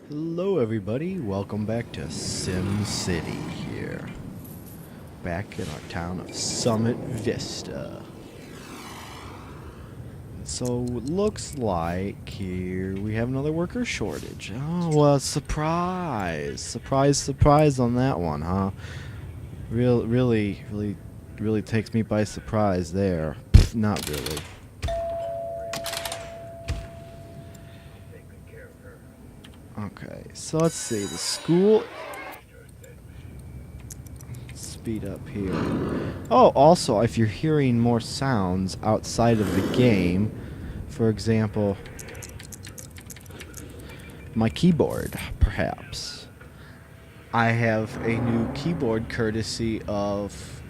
Hello everybody, welcome back to SimCity here. Back in our town of Summit Vista. So looks like here we have another worker shortage. Oh well, surprise. Surprise on that one, huh? Really takes me by surprise there. Pfft, not really. Okay, so let's see, the school... Speed up here. Oh, also, if you're hearing more sounds outside of the game, for example, my keyboard, perhaps. I have a new keyboard courtesy of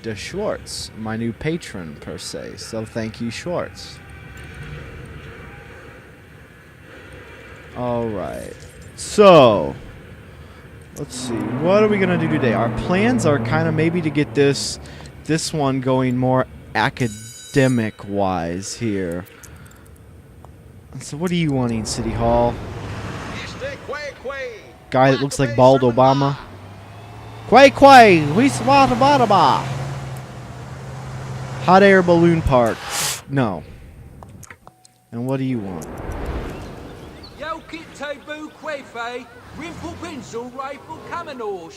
De Schwartz, my new patron, per se, so thank you, Schwartz. Alright, so let's see, what are we gonna do today? Our plans are kind of maybe to get this one going more academic wise here. So what are you wanting, City Hall? Guy that looks like bald Obama. Quay, we swat. Hot air balloon park. No. And what do you want?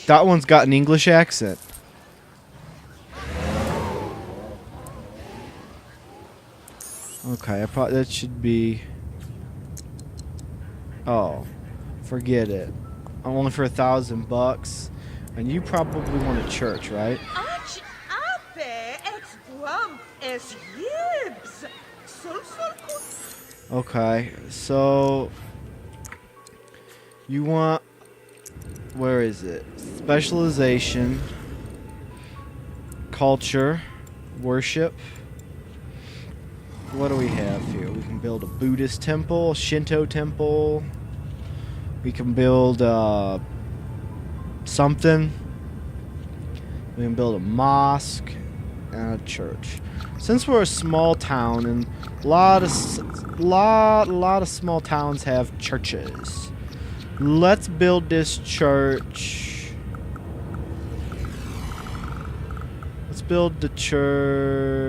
That one's got an English accent. Okay, I probably that should be. Oh, forget it. Only for $1,000, and you probably want a church, right? Okay, so you want, where is it? Specialization, culture, worship. What do we have here? We can build a Buddhist temple, Shinto temple. We can build something. We can build a mosque and a church. Since we're a small town, and a lot of small towns have churches, let's build this church. Let's build the church.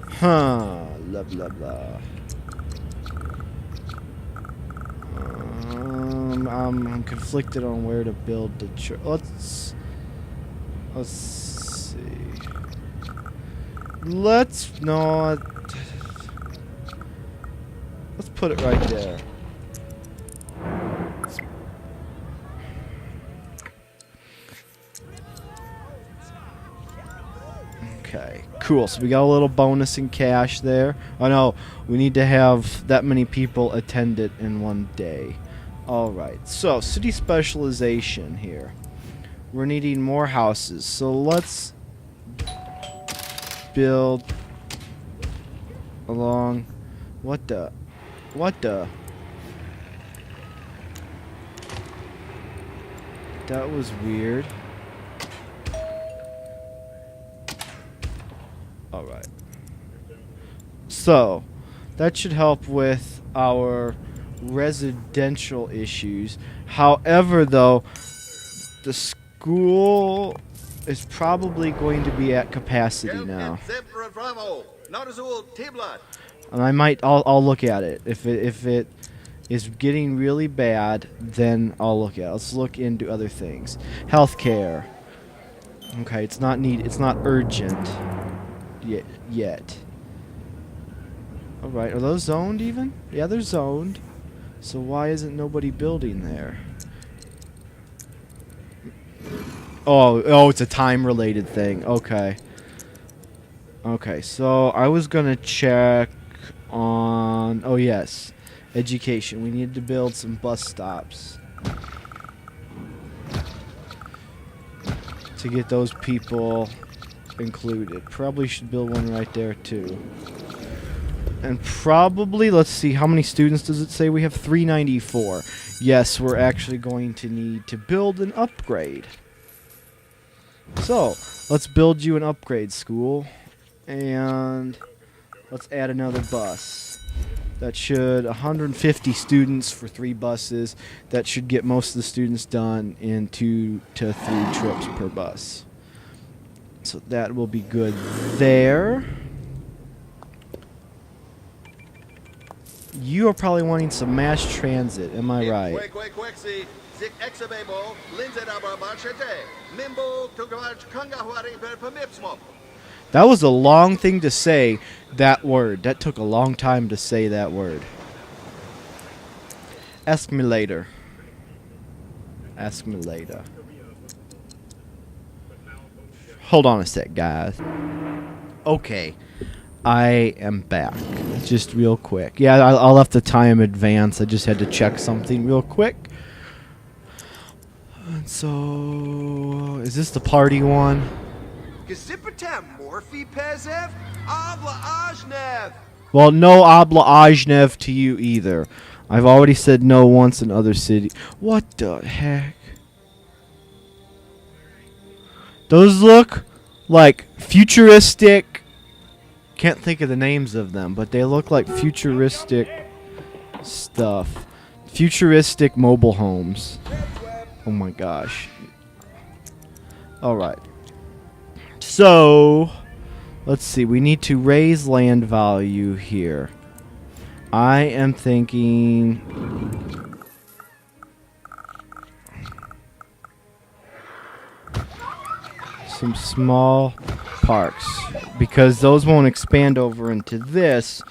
Huh. Blah blah blah. I'm conflicted on where to build the church. Let's see. Let's put it right there. Okay, cool. So we got a little bonus in cash there. Oh no, we need to have that many people attend it in one day. Alright, so city specialization here. We're needing more houses, so let's build along. What the? That was weird. Alright. So, that should help with our residential issues. However, though, the school is probably going to be at capacity now. And I'll look at it. If it is getting really bad, then I'll look at it. Let's look into other things. Healthcare. Okay, it's not urgent yet. Alright, are those zoned even? Yeah, they're zoned. So why isn't nobody building there? Oh, it's a time-related thing. Okay. Okay, so I was gonna check on... Oh, yes. Education. We need to build some bus stops to get those people included. Probably should build one right there, too. And probably, let's see, how many students does it say we have? 394. Yes, we're actually going to need to build an upgrade. So, let's build you an upgrade school. And let's add another bus. That should 150 students for 3 buses. That should get most of the students done in 2 to 3 trips per bus. So that will be good there. You are probably wanting some mass transit, am I right? That was a long thing to say, that word. That took a long time to say that word. Ask me later. Ask me later. Hold on a sec, guys. Okay. I am back. Just real quick. Yeah, I left the time advance. I just had to check something real quick. And so, is this the party one? Well, no Abla Ajnev to you either. I've already said no once in other cities. What the heck? Those look like futuristic. Can't think of the names of them, but they look like futuristic stuff. Futuristic mobile homes. Oh my gosh. Alright. So, let's see. We need to raise land value here. I am thinking... some small parks, because those won't expand over into this.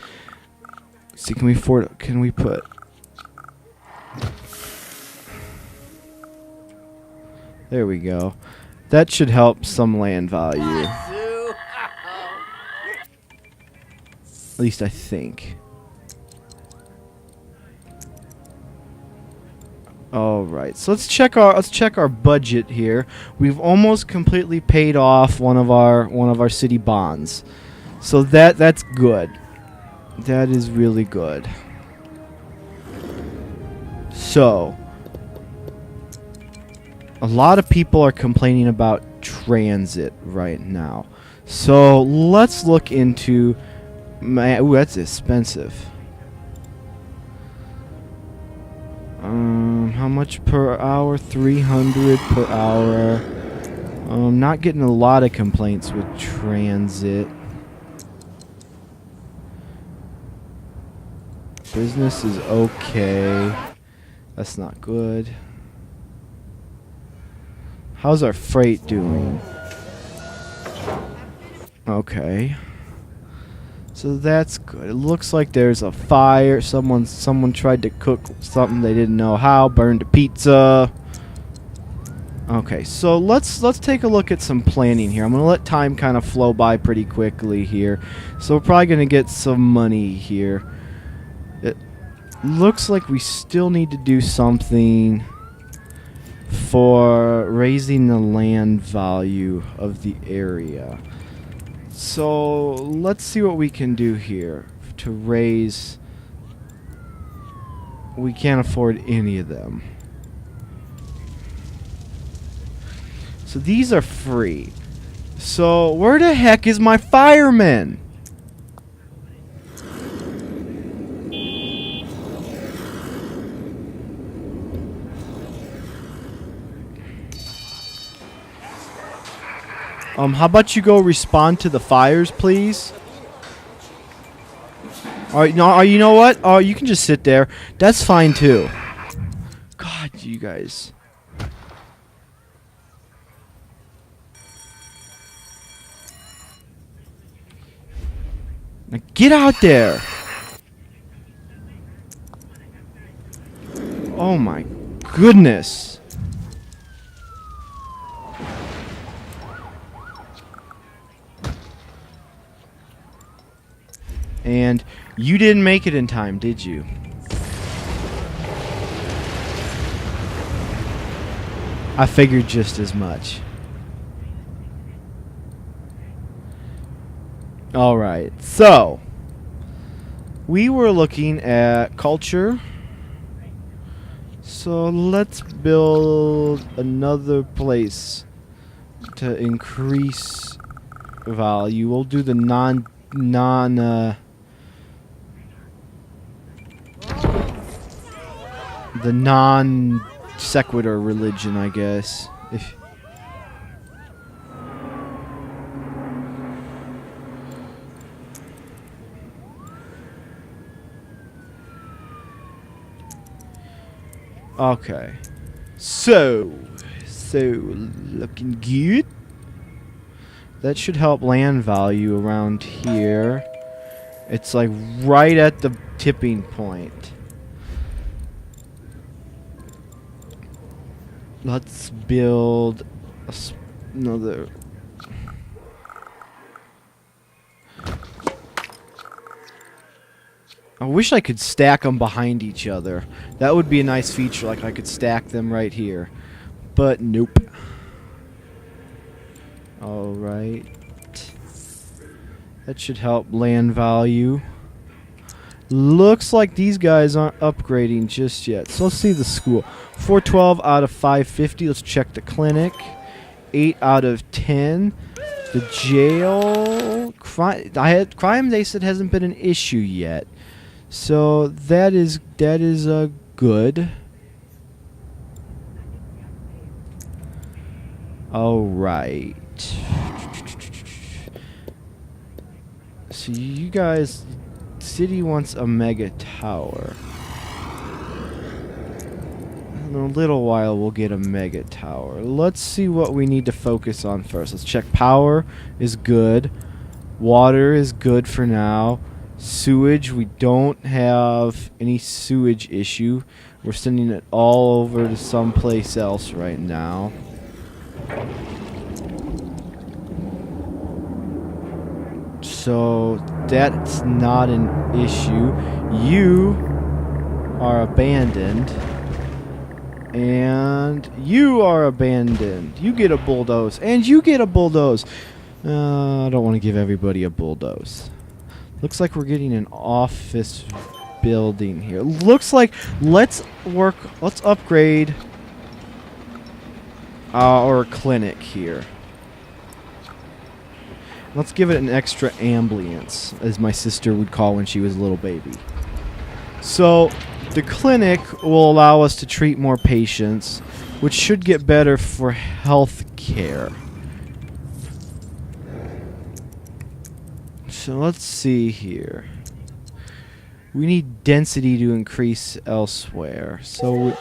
See, can we afford? Can we put? There we go. That should help some land value. At least I think. All right, so let's check our budget here. We've almost completely paid off one of our city bonds, so that's good. That is really good. So, a lot of people are complaining about transit right now. So let's look into. Ooh, that's expensive. How much per hour? 300 per hour. Not getting a lot of complaints with transit. Business is okay. That's not good. How's our freight doing? Okay. So that's good. It looks like there's a fire. Someone tried to cook something they didn't know how. Burned a pizza. Okay, so let's take a look at some planning here. I'm gonna let time kind of flow by pretty quickly here. So we're probably gonna get some money here. It looks like we still need to do something for raising the land value of the area. So let's see what we can do here to raise. We can't afford any of them. So these are free. So where the heck is my fireman? How about you go respond to the fires, please? Alright, no, you know what? Oh, you can just sit there. That's fine, too. God, you guys. Now get out there. Oh, my goodness. And you didn't make it in time, did you? I figured just as much. Alright, so we were looking at culture. So let's build another place to increase value. We'll do the the non sequitur religion, I guess. If okay, so looking good. That should help land value around here. It's like right at the tipping point. Let's build another. I wish I could stack them behind each other. That would be a nice feature, like I could stack them right here. But nope. Alright. That should help land value. Looks like these guys aren't upgrading just yet. So let's see the school. 412 out of 550. Let's check the clinic. 8 out of 10. The jail. Crime, they said, hasn't been an issue yet. So that is good. Alright. So you guys, city wants a mega tower. In a little while we'll get a mega tower. Let's see what we need to focus on first. Let's check power is good. Water is good for now. Sewage, we don't have any sewage issue. We're sending it all over to someplace else right now. So that's not an issue. You are abandoned. And you are abandoned. You get a bulldoze. And you get a bulldoze. I don't want to give everybody a bulldoze. Looks like we're getting an office building here. Looks like let's upgrade our clinic here. Let's give it an extra ambience, as my sister would call when she was a little baby. So the clinic will allow us to treat more patients, which should get better for health care. So let's see here. We need density to increase elsewhere. So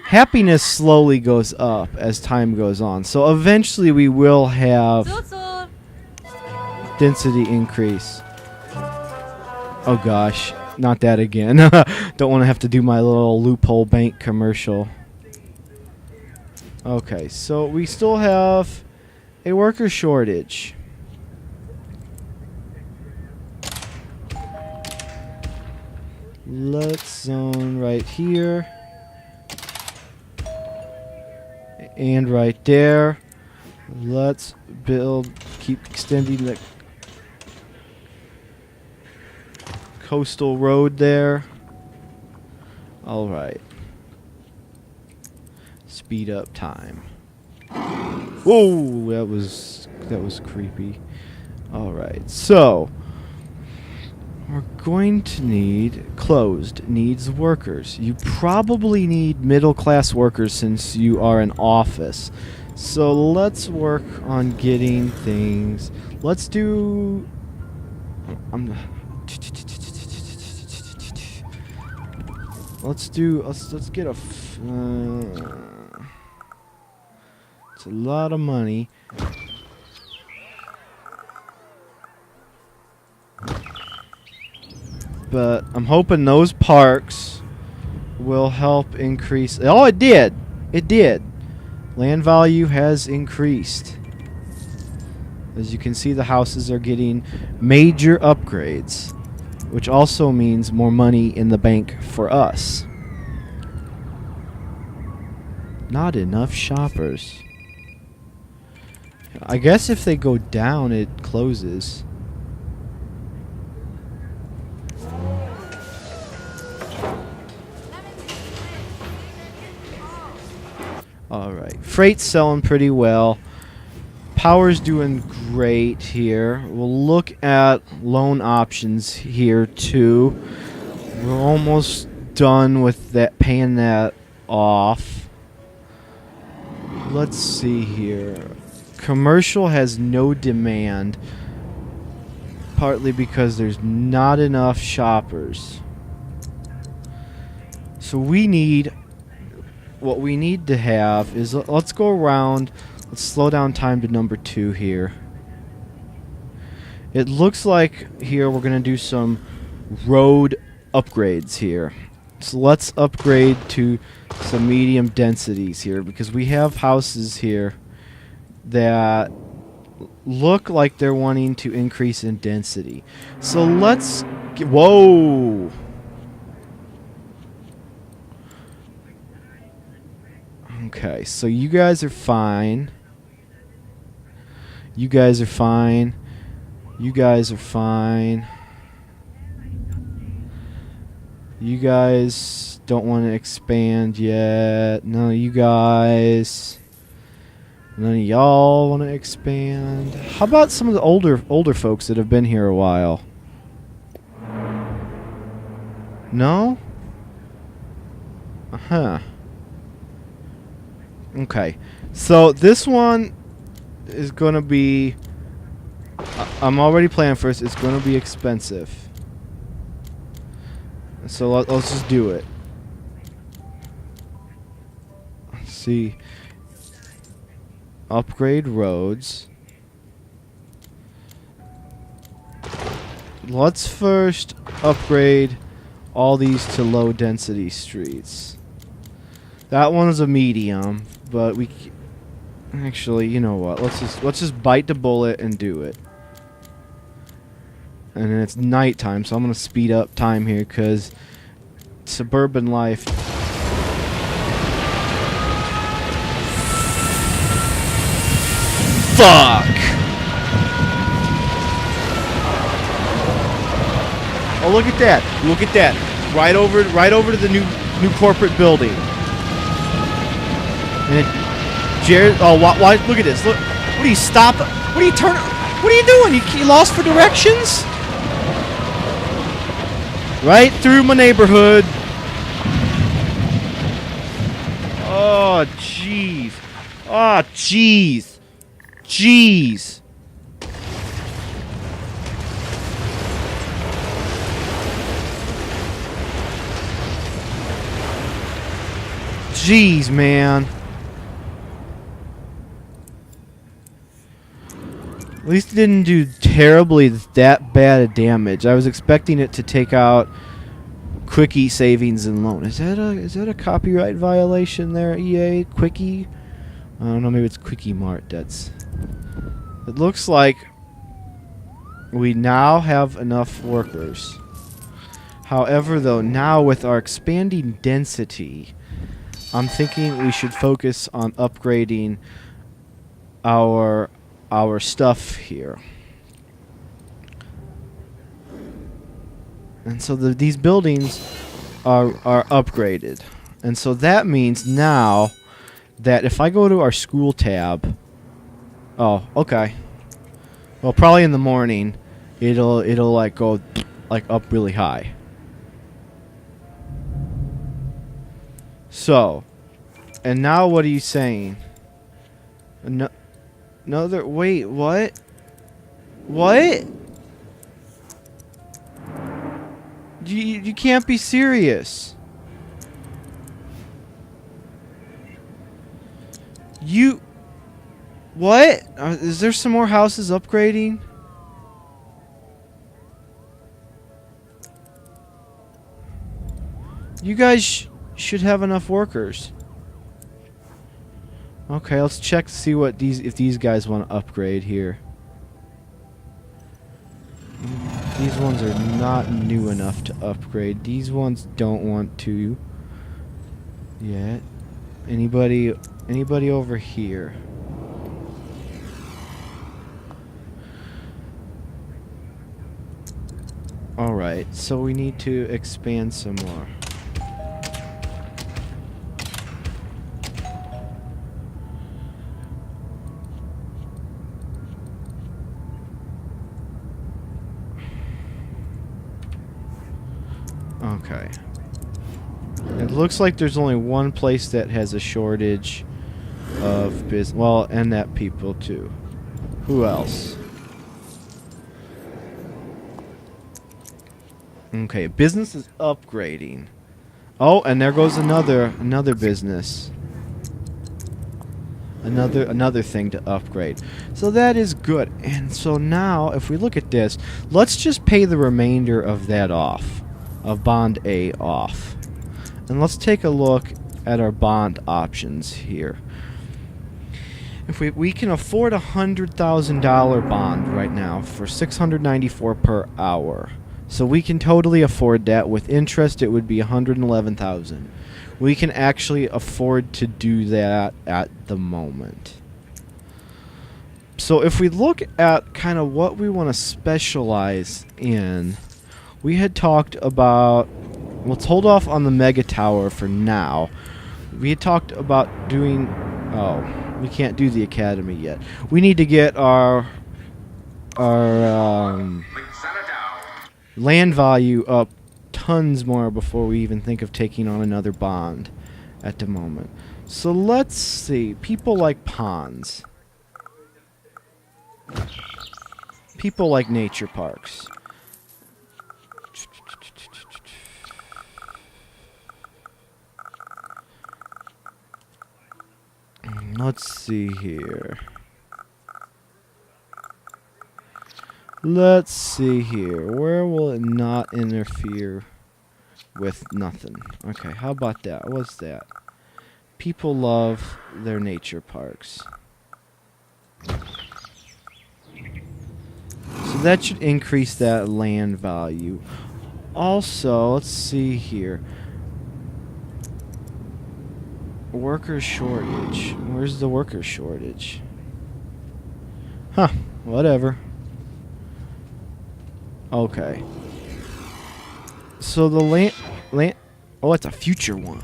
happiness slowly goes up as time goes on. So eventually we will have density increase. Oh gosh, not that again. Don't want to have to do my little loophole bank commercial. Okay, so we still have a worker shortage. Let's zone right here. And right there. Let's build, keep extending the coastal road there. Alright. Speed up time. Whoa, that was creepy. Alright, so we're going to need closed needs workers. You probably need middle class workers since you are an office. So let's work on getting things. Let's do let's get a it's a lot of money. But I'm hoping those parks will help increase. Oh, it did. It did. Land value has increased. As you can see, the houses are getting major upgrades, which also means more money in the bank for us. Not enough shoppers. I guess if they go down, it closes. Alright, freight's selling pretty well. Power's doing great here. We'll look at loan options here too. We're almost done with that, paying that off. Let's see here. Commercial has no demand, partly because there's not enough shoppers. So we need, what we need to have is, let's go around, let's slow down time to number 2 here. It looks like here we're going to do some road upgrades here. So let's upgrade to some medium densities here, because we have houses here that look like they're wanting to increase in density. So let's whoa! Okay, so you guys are fine. You guys are fine. You guys are fine. You guys don't want to expand yet. None of you guys. None of y'all want to expand. How about some of the older folks that have been here a while? No? Uh-huh. Okay. So this one is going to be... I'm already planning for this. It's going to be expensive. So let's just do it. Let's see. Upgrade roads. Let's first upgrade all these to low density streets. That one is a medium, but we actually, you know what? Let's just bite the bullet and do it. And then it's nighttime, so I'm gonna speed up time here because suburban life. Fuck! Oh, look at that! Look at that! Right over to the new corporate building. And it, Jared, oh, why? Look at this! Look! What are you stop? What are you turning? What are you doing? You lost for directions? Right through my neighborhood. Oh, jeez. Oh, jeez. Jeez. Jeez, man. At least it didn't do terribly that bad of damage. I was expecting it to take out Quickie Savings and Loan. Is that a copyright violation there, EA? Quickie? I don't know, maybe it's Quickie Mart. It looks like we now have enough workers. However, though, now with our expanding density, I'm thinking we should focus on upgrading our stuff here. And so these buildings are upgraded. And so that means now that if I go to our school tab... Oh, okay. Well, probably in the morning, it'll like go like up really high. So, and now what are you saying? No... Another... Wait, what? What? You can't be serious. You... What? Is there some more houses upgrading? You guys should have enough workers. Okay, let's check to see what if these guys want to upgrade here. These ones are not new enough to upgrade. These ones don't want to yet. Anybody over here? Alright, so we need to expand some more. Okay. It looks like there's only one place that has a shortage of business. Well, and that people too. Who else? Okay, business is upgrading. Oh, and there goes another business. Another thing to upgrade. So that is good. And so now, if we look at this, let's just pay the remainder of that off. Of bond A off. And let's take a look at our bond options here. If we can afford a $100,000 bond right now for $694 per hour. So we can totally afford that. With interest, it would be $111,000. We can actually afford to do that at the moment. So if we look at kind of what we want to specialize in, we had talked about, let's hold off on the mega tower for now. We had talked about doing, we can't do the academy yet. We need to get our land value up tons more before we even think of taking on another bond at the moment. So let's see. People like ponds. People like nature parks. Let's see here. Let's see here. Where will it not interfere with nothing? Okay, how about that? What's that? People love their nature parks. So that should increase that land value. Also, let's see here. Worker shortage. Where's the worker shortage? Huh, whatever. Okay. So the land, oh, it's a future one.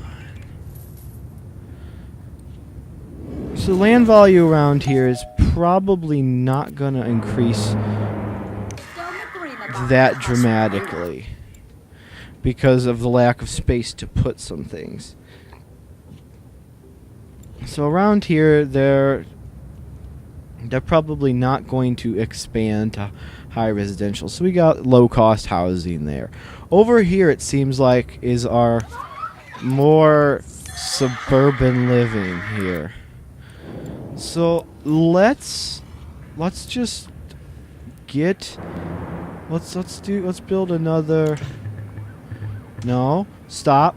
So land value around here is probably not going to increase that dramatically because of the lack of space to put some things. So around here, they're probably not going to expand to high residential. So we got low-cost housing there. Over here, it seems like, is our more suburban living here. So let's just get let's build another. No, stop.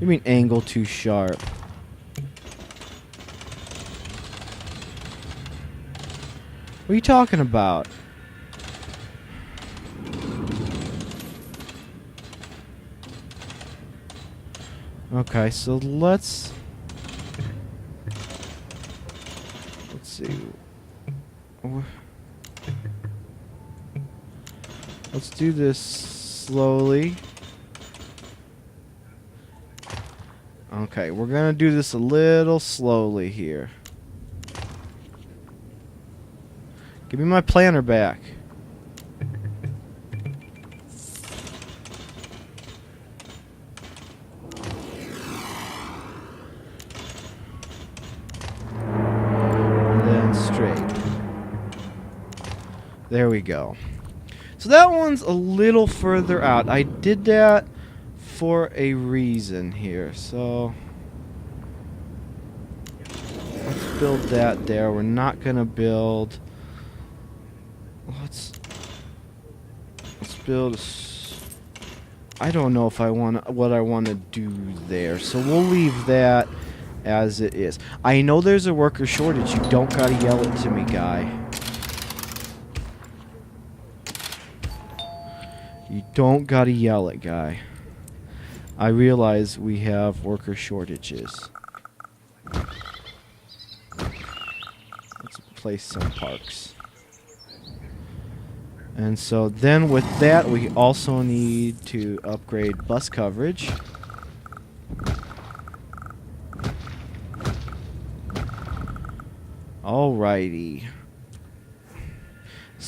You mean angle too sharp? What are you talking about? Okay, so let's see. Let's do this slowly. Okay, we're gonna do this a little slowly here. Give me my planner back. And then straight. There we go. So that one's a little further out. I did that for a reason here. So let's build that there. We're not gonna build. Let's build. I don't know if I want what I want to do there, so we'll leave that as it is. I know there's a worker shortage. You don't gotta yell it to me, guy. You don't gotta yell it, guy. I realize we have worker shortages. Let's place some parks. And so then with that, we also need to upgrade bus coverage. Alrighty.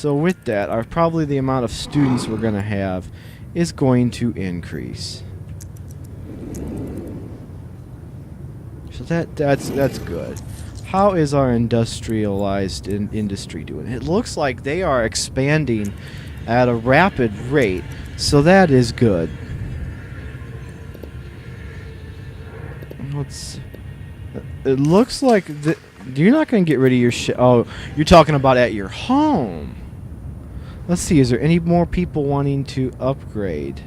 So with that, probably the amount of students we're going to have is going to increase. So that's good. How is our industrialized industry doing? It looks like they are expanding at a rapid rate, so that is good. It looks like you're not going to get rid of your shit. Oh, you're talking about at your home. Let's see, is there any more people wanting to upgrade?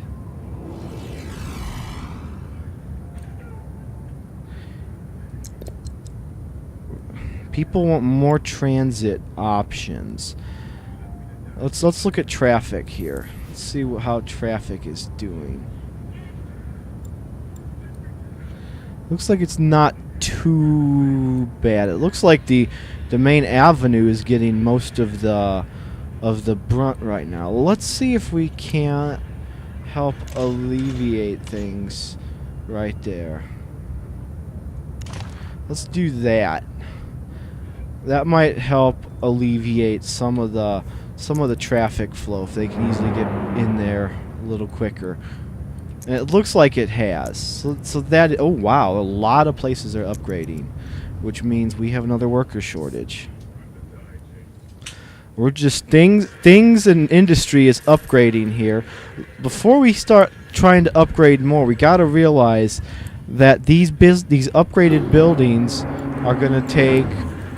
People want more transit options. Let's look at traffic here. Let's see how traffic is doing. Looks like it's not too bad. It looks like the main avenue is getting most of the brunt right now. Let's see if we can't help alleviate things right there. Let's do that. That might help alleviate some of the traffic flow if they can easily get in there a little quicker. And it looks like it has. So that, oh wow, a lot of places are upgrading, which means we have another worker shortage. We're just things in industry is upgrading here. Before we start trying to upgrade more, we got to realize that these upgraded buildings are going to take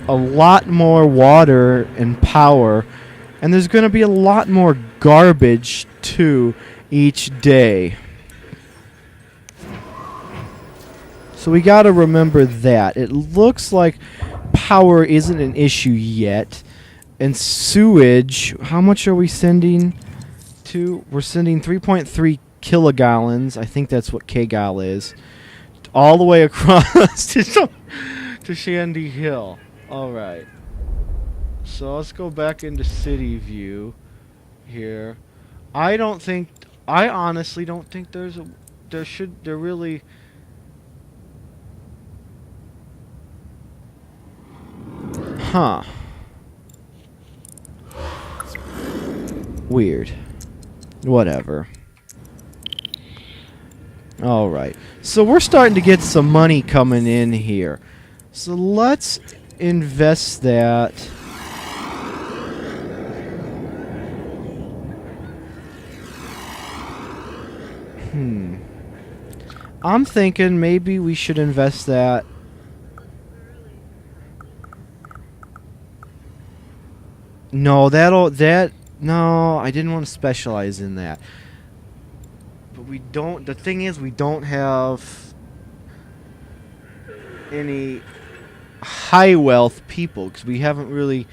a lot more water and power, and there's going to be a lot more garbage too each day. So we got to remember that. It looks like power isn't an issue yet. And sewage, how much are we sending to? We're sending 3.3 kilogallons. I think that's what kgal is. All the way across to Shandy Hill. All right. So let's go back into city view here. I honestly don't think there really. Huh. Weird. Whatever. Alright. So we're starting to get some money coming in here. So let's invest that. I'm thinking maybe we should invest that. No, no, I didn't want to specialize in that. But we don't, the thing is we don't have any high wealth people because we haven't really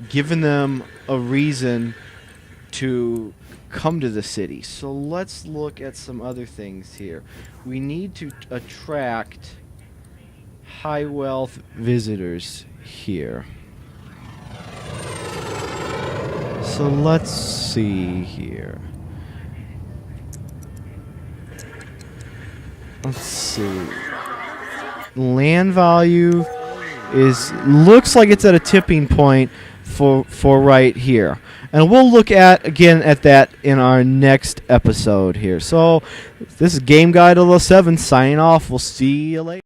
given them a reason to come to the city. So let's look at some other things here. We need to attract high wealth visitors here. So let's see here. Let's see. Land value looks like it's at a tipping point for right here. And we'll look again at that in our next episode here. So this is Game Guy 007 signing off. We'll see you later.